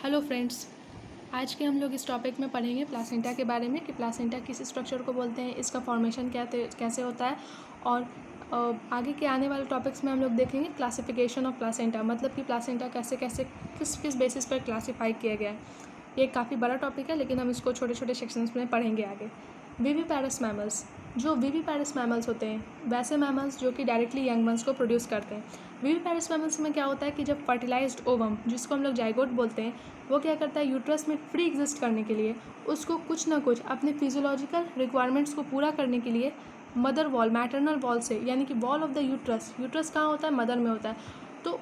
Hello friends, आज के हम लोग इस टॉपिक में पढ़ेंगे प्लासेंटा के बारे में कि प्लासेंटा किस स्ट्रक्चर को बोलते हैं, इसका फॉर्मेशन कैसे होता है। और आगे के आने वाले टॉपिक्स में हम लोग देखेंगे क्लासिफिकेशन ऑफ प्लासेंटा, मतलब कि प्लासेंटा कैसे कैसे किस किस बेसिस पर क्लासीफाई किया गया है। ये काफ़ी बड़ा टॉपिक है, लेकिन हम इसको छोटे छोटे सेक्शंस में पढ़ेंगे आगे। विविपैरस मैमल्स, जो विविपैरस मैमल्स होते हैं वैसे मैमल्स जो कि डायरेक्टली यंग वंस को प्रोड्यूस करते हैं। विविपैरस मैमल्स में क्या होता है कि जब फर्टिलाइज्ड ओवम, जिसको हम लोग जाइगोट बोलते हैं, वो क्या करता है यूट्रस में फ्री एग्जिस्ट करने के लिए उसको कुछ ना कुछ अपने फिजियोलॉजिकल रिक्वायरमेंट्स को पूरा करने के लिए मदर वॉल, मैटरनल वॉल से, यानी कि wall of the uterus, uterus कहाँ होता है, मदर में होता है, तो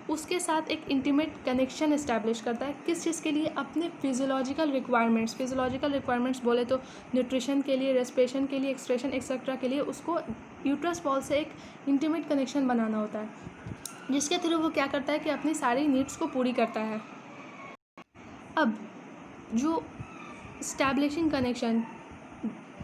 उसके साथ एक इंटीमेट कनेक्शन इस्टेब्लिश करता है। किस चीज़ के लिए, अपने फिजियोलॉजिकल रिक्वायरमेंट्स बोले तो न्यूट्रिशन के लिए, रेस्पिरेशन के लिए, एक्सक्रेशन एक्सेट्रा के लिए उसको यूट्रस वॉल से एक इंटीमेट कनेक्शन बनाना होता है, जिसके थ्रू वो क्या करता है कि अपनी सारी नीड्स को पूरी करता है। अब जो establishing connection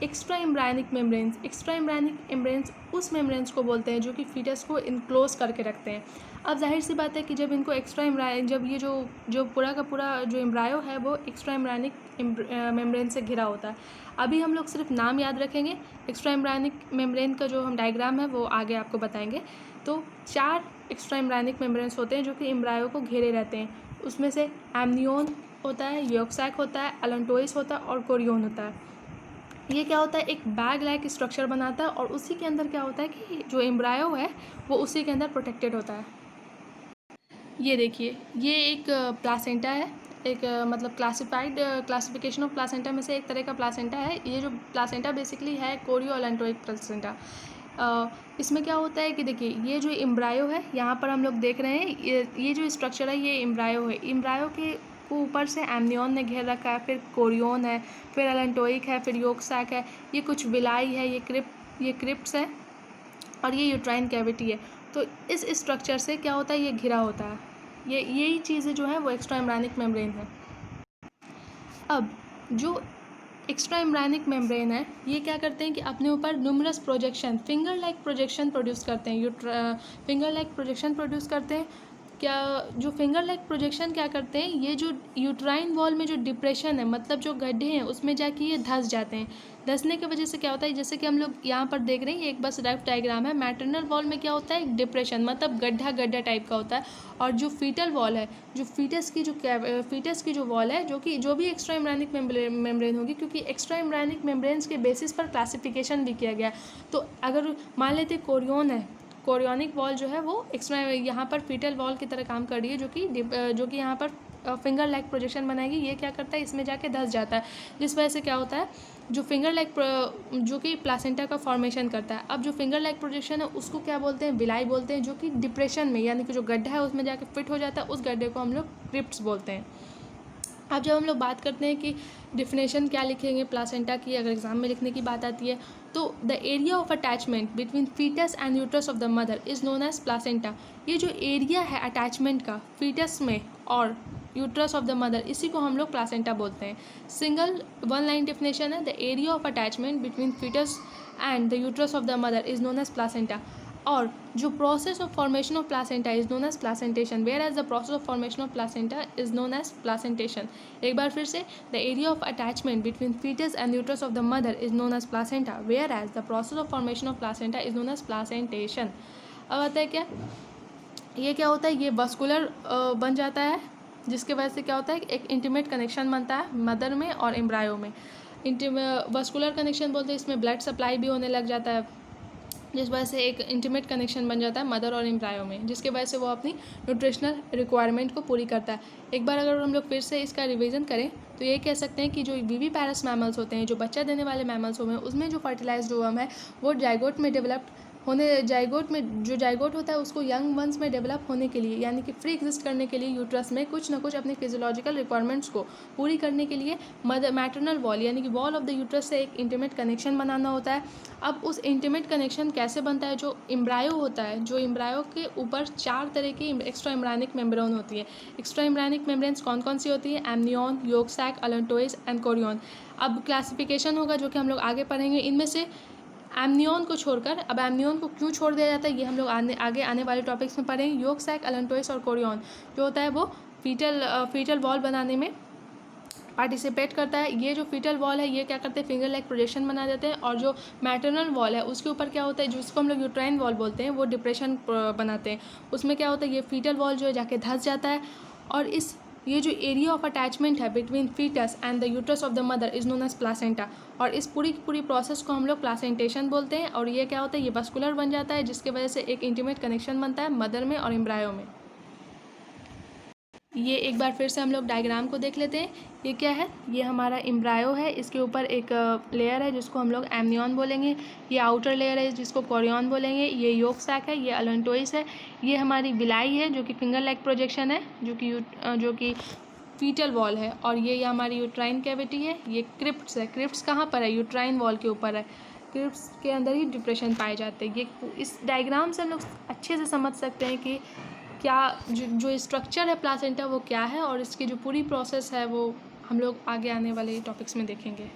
extra embryonic membranes उस मेम्ब्रेन्स को बोलते हैं जो कि फीटस को इनक्लोज करके रखते हैं। अब जाहिर सी बात है कि जब इनको जब ये जो पूरा का पूरा जो एम्ब्रायो है वो एक्स्ट्रा एम्ब्रायनिक मेम्ब्रेन से घिरा होता है। अभी हम लोग सिर्फ नाम याद रखेंगे, एक्स्ट्रा एम्ब्रायनिक मेम्ब्रेन का जो हम डायग्राम है वो आगे आपको बताएंगे। तो 4 एक्स्ट्रा एम्ब्रायनिक मेम्ब्रेन्स होते हैं जो कि एम्ब्रायो को घेरे रहते हैं। उसमें से एमनियोन होता है, यॉर्क सैक होता है, अलेंटोइस होता है और कोरियोन होता है। ये क्या होता है, एक बैग लाइक स्ट्रक्चर बनाता है और उसी के अंदर क्या होता है कि जो एम्ब्रायो है वो उसी के अंदर प्रोटेक्टेड होता है। ये देखिए, ये एक प्लासेंटा है, एक मतलब क्लासिफिकेशन ऑफ प्लासेंटा में से एक तरह का प्लासेंटा है। ये जो प्लासेंटा बेसिकली है कोरियो अलेंटोइक प्लासेंटा। इसमें क्या होता है कि देखिए, ये जो एम्ब्रायो है यहाँ पर हम लोग देख रहे हैं, ये जो स्ट्रक्चर है ये एम्ब्रायो है। एम्ब्रायो के ऊपर से एमनियन ने घेर रखा है, फिर कोरियोन है, फिर अलेंटोइक है, फिर यॉर्क सैक है, ये कुछ विलाई है, ये क्रिप्ट्स है और ये यूट्राइन कैविटी है। तो इस स्ट्रक्चर से क्या होता है, ये घिरा होता है। यही चीज़ें जो है वो एक्स्ट्रा एम्ब्रायनिक मेम्ब्रेन है। अब जो एक्स्ट्रा एम्ब्रायनिक मेम्ब्रेन है ये क्या करते हैं कि अपने ऊपर numerous projection, finger like projection produce करते हैं। फिंगर लाइक प्रोजेक्शन प्रोड्यूस करते हैं। क्या जो फिंगर लाइक प्रोजेक्शन क्या करते हैं, ये जो यूट्राइन वॉल में जो डिप्रेशन है, मतलब जो गड्ढे हैं उसमें जाके ये धंस जाते हैं। धंसने की वजह से क्या होता है, जैसे कि हम लोग यहाँ पर देख रहे हैं, ये एक बस रफ डायग्राम है। मैटरनल वॉल में क्या होता है, एक डिप्रेशन, मतलब गड्ढा टाइप का होता है। और जो फीटल वॉल है, जो फीटस की जो वॉल है, जो भी एक्स्ट्रा एम्ब्रायनिक मेम्ब्रेन होगी, क्योंकि एक्स्ट्रा एम्ब्रायनिक मेम्ब्रेन्स के बेसिस पर क्लासिफिकेशन भी किया गया। तो अगर मान लेते कोरियोन है, कोरियोनिक वॉल जो है वो एक्स्ट्रा यहाँ पर फीटल वॉल की तरह काम कर रही है, जो कि यहाँ पर फिंगर लाइक प्रोजेक्शन बनाएगी। ये क्या करता है, इसमें जाके धंस जाता है, जिस वजह से क्या होता है, जो फिंगर लाइक जो कि प्लासेंटा का फॉर्मेशन करता है। अब जो फिंगर लाइक प्रोजेक्शन है उसको क्या बोलते हैं, विलाई बोलते हैं, जो कि डिप्रेशन में, यानी कि जो गड्ढा है उसमें जाके फिट हो जाता है, उस गड्ढे को हम लोग क्रिप्ट्स बोलते हैं। अब जब हम लोग बात करते हैं कि डिफिनेशन क्या लिखेंगे प्लासेंटा की, अगर एग्जाम में लिखने की बात आती है, तो the area of attachment between foetus and uterus of the mother is known as placenta. ये जो एरिया है अटैचमेंट का फीटस में और यूट्रस ऑफ द मदर, इसी को हम लोग प्लासेंटा बोलते हैं। सिंगल 1 लाइन डिफिनेशन है, the area of attachment between foetus and the uterus of the mother is known as placenta. और जो process of formation of placenta is known as placentation, whereas the process of formation of placenta is known as placentation. एक बार फिर से, the area of attachment between foetus and uterus of the mother is known as placenta, whereas the process of formation of placenta is known as placentation. अब आता है क्या, ये क्या होता है, ये वस्कुलर बन जाता है, जिसके वजह से क्या होता है, एक इंटीमेट कनेक्शन बनता है मदर में और एम्ब्रायो में। वस्कुलर कनेक्शन बोलते हैं, इसमें ब्लड सप्लाई भी होने लग जाता है, जिस वजह से एक इंटीमेट कनेक्शन बन जाता है मदर और एम्ब्रायो में, जिसके वजह से वो अपनी न्यूट्रिशनल रिक्वायरमेंट को पूरी करता है। एक बार अगर हम लोग फिर से इसका रिवीजन करें तो ये कह सकते हैं कि जो विविपैरस मैमल्स होते हैं, जो बच्चा देने वाले मैमल्स होते हैं, उसमें जो फर्टिलाइज्ड ओवम है वो जाइगोट होता है उसको यंग वंस में डेवलप होने के लिए, यानी कि फ्री एग्जिस्ट करने के लिए यूट्रस में कुछ ना कुछ अपनी फिजियोलॉजिकल रिक्वायरमेंट्स को पूरी करने के लिए मैटरनल वॉल, यानी कि वॉल ऑफ द यूट्रस से एक इंटीमेट कनेक्शन बनाना होता है। अब उस इंटीमेट कनेक्शन कैसे बनता है, जो एम्ब्रायो होता है, जो एम्ब्रायो के ऊपर 4 तरह की एक्स्ट्रा एम्ब्रायनिक मेम्ब्रेन होती है। एक्स्ट्रा एम्ब्रायनिक मेम्ब्रेन्स कौन कौन सी होती है, amnion, yolk sac, allantois and chorion. अब क्लासिफिकेशन होगा जो कि हम लोग आगे पढ़ेंगे। इनमें से एमनियन को छोड़कर, अब एमनियन को क्यों छोड़ दिया जाता है ये हम लोग आगे आने वाले टॉपिक्स में पढ़ेंगे। यॉर्क सैक, अलेंटोइस और कोरियोन जो होता है वो फीटल वॉल बनाने में पार्टिसिपेट करता है। ये जो फीटल वॉल है ये क्या करते हैं, फिंगर लाइक प्रोजेक्शन बना देते हैं, और जो मैटरनल वॉल है उसके ऊपर क्या होता है, जिसको हम लोग यूट्राइन वॉल बोलते हैं, वो डिप्रेशन बनाते हैं। उसमें क्या होता है, ये फीटल वॉल जो है जाके धंस जाता है, और ये जो एरिया ऑफ अटैचमेंट है between foetus and the uterus of the mother is known as placenta, और इस पूरी प्रोसेस को हम लोग प्लासेंटेशन बोलते हैं। और ये क्या होता है, ये वस्कुलर बन जाता है, जिसकी वजह से एक इंटीमेट कनेक्शन बनता है मदर में और एम्ब्रायो में। ये एक बार फिर से हम लोग डायग्राम को देख लेते हैं। ये क्या है, ये हमारा एम्ब्रायो है, इसके ऊपर एक लेयर है जिसको हम लोग एमनियन बोलेंगे। ये आउटर लेयर है जिसको कोरियन बोलेंगे। ये योक सैक है, ये अलेंटोइस है। ये हमारी विलाई है जो कि फिंगर लाइक प्रोजेक्शन है, जो कि फीटल वॉल है। और ये हमारी यूट्राइन कैविटी है। ये क्रिप्ट्स है। क्रिप्ट्स कहाँ पर है, यूट्राइन वॉल के ऊपर है। क्रिप्ट्स के अंदर ही डिप्रेशन पाए जाते हैं। ये इस डायग्राम से हम लोग अच्छे से समझ सकते हैं कि क्या जो स्ट्रक्चर है प्लासेंटा वो क्या है, और इसकी जो पूरी प्रोसेस है वो हम लोग आगे आने वाले टॉपिक्स में देखेंगे।